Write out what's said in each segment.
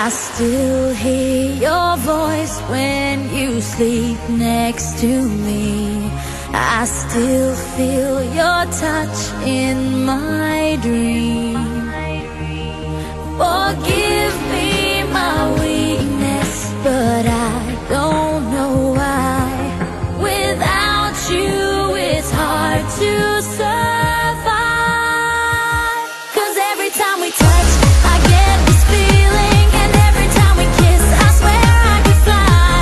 I still hear your voice when you sleep next to me. I still feel your touch in my dream. Forgive me my weakness, but I don't know why. Without you, it's hard to survive. 'Cause every time we touch, I get this feeling, and every time we kiss, I swear I could fly.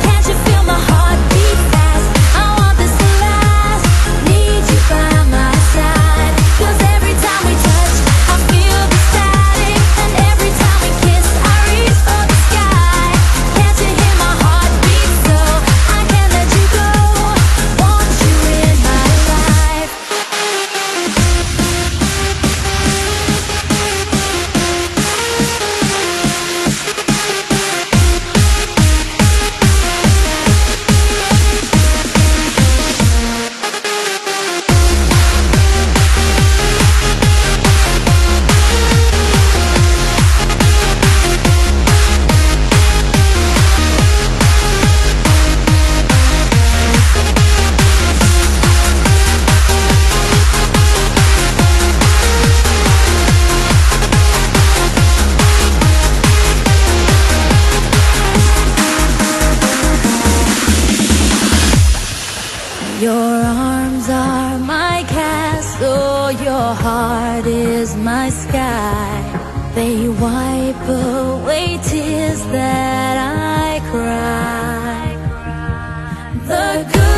Can't you feel my heart beat fast? I want this to last. Need you by my side. 'Cause every time we touch, I feel the static, and every time we kiss, I reach for the sky. Can't you hear my heart beat? So I can't let you go. Want you in my life. Your arms are my castle, your heart is my sky. They wipe away tears that I cry. The good